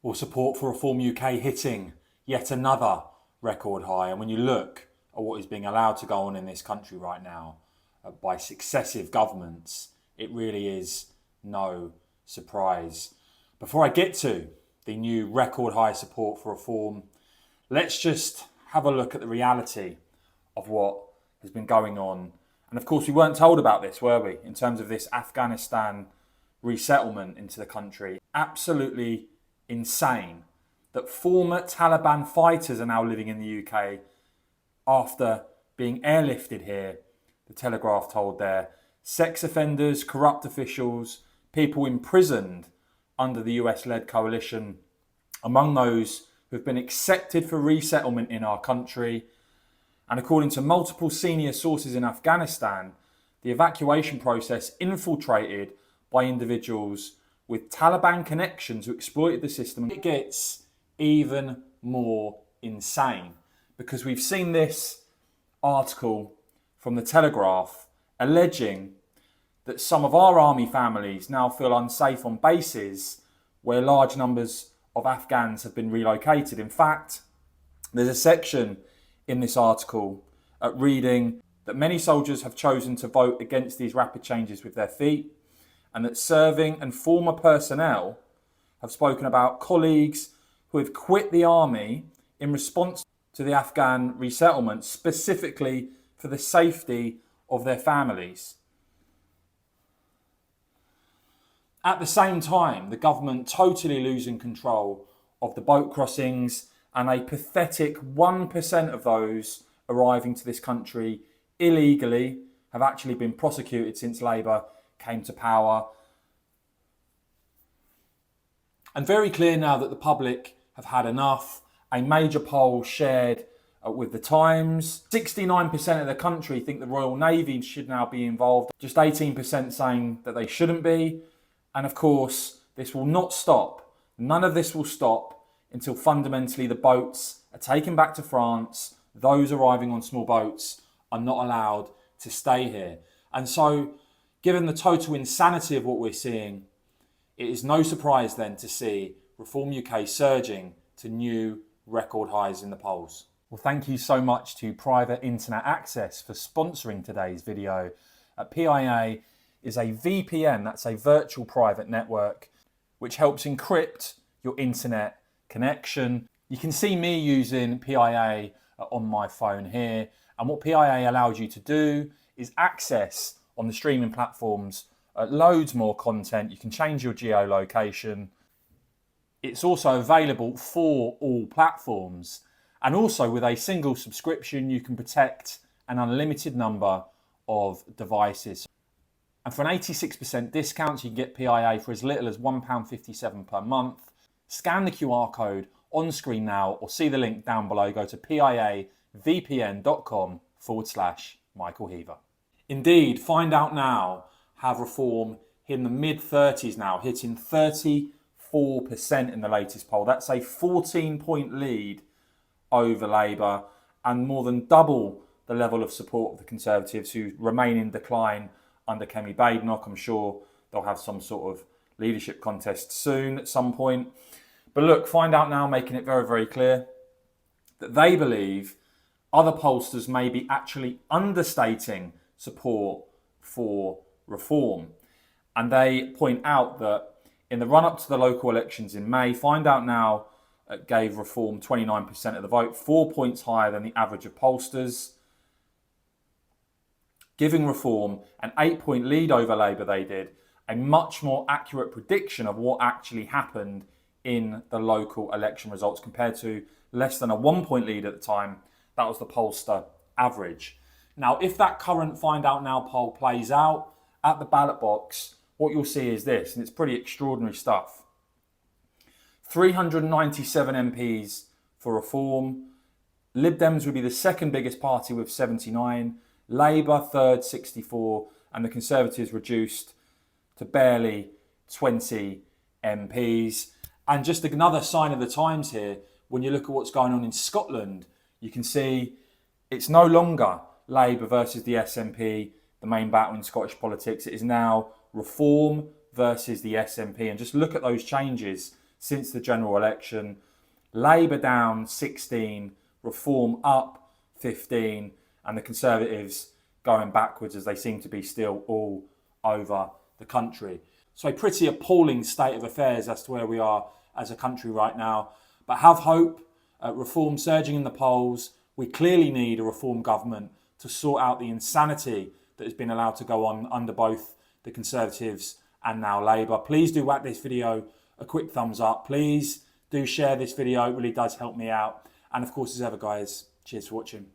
or support for Reform UK hitting yet another record high. And when you look at what is being allowed to go on in this country right now by successive governments, it really is no surprise. Before I get to the new record high support for reform, let's just have a look at the reality of what has been going on. And of course, we weren't told about this, were we, in terms of this Afghanistan resettlement into the country. Absolutely insane that former Taliban fighters are now living in the UK after being airlifted here, the Telegraph told there. Sex offenders, corrupt officials, people imprisoned under the US-led coalition, among those who have been accepted for resettlement in our country. And according to multiple senior sources in Afghanistan, the evacuation process infiltrated by individuals with Taliban connections who exploited the system. It gets even more insane because we've seen this article from the Telegraph alleging that some of our army families now feel unsafe on bases where large numbers of Afghans have been relocated. In fact, there's a section in this article reading that many soldiers have chosen to vote against these rapid changes with their feet, and that serving and former personnel have spoken about colleagues who have quit the army in response to the Afghan resettlement, specifically for the safety of their families. At the same time, the government totally losing control of the boat crossings, and a pathetic 1% of those arriving to this country illegally have actually been prosecuted since Labour came to power. And very clear now that the public have had enough. A major poll shared with the Times, 69% of the country think the Royal Navy should now be involved, just 18% saying that they shouldn't be. And of course, this will not stop. None of this will stop until fundamentally the boats are taken back to France. Those arriving on small boats are not allowed to stay here. And so, given the total insanity of what we're seeing, it is no surprise then to see Reform UK surging to new record highs in the polls. Well, thank you so much to Private Internet Access for sponsoring today's video. PIA is a VPN, that's a virtual private network, which helps encrypt your internet connection. You can see me using PIA on my phone here, and what PIA allows you to do is access on the streaming platforms loads more content. You can change your geolocation. It's also available for all platforms, and also with a single subscription you can protect an unlimited number of devices. And for an 86% discount, you can get PIA for as little as £1.57 per month. Scan the QR code on screen now or see the link down below. Go to piavpn.com/Michael Heaver. Indeed, find out now, have Reform hit in the mid-30s now, hitting 34% in the latest poll. That's a 14-point lead over Labour and more than double the level of support of the Conservatives, who remain in decline under Kemi Badenoch. I'm sure they'll have some sort of leadership contest soon at some point. But look, find out now, making it very, very clear that they believe other pollsters may be actually understating support for reform. And they point out that in the run-up to the local elections in May, Find Out Now gave Reform 29% of the vote, 4 points higher than the average of pollsters, giving Reform an 8-point lead over Labour. They did a much more accurate prediction of what actually happened in the local election results compared to less than a 1-point lead at the time. That was the pollster average. Now, if that current Find Out Now poll plays out at the ballot box, what you'll see is this, and it's pretty extraordinary stuff. 397 MPs for Reform. Lib Dems would be the second biggest party with 79. Labour third, 64. And the Conservatives reduced to barely 20 MPs. And just another sign of the times here, when you look at what's going on in Scotland, you can see it's no longer Labour versus the SNP, the main battle in Scottish politics. It is now Reform versus the SNP. And just look at those changes since the general election. Labour down 16, Reform up 15, and the Conservatives going backwards as they seem to be still all over the country. So a pretty appalling state of affairs as to where we are as a country right now. But have hope. Reform surging in the polls. We clearly need a Reform government to sort out the insanity that has been allowed to go on under both the Conservatives and now Labour. Please do whack this video a quick thumbs up. Please do share this video. It really does help me out. And of course, as ever, guys, cheers for watching.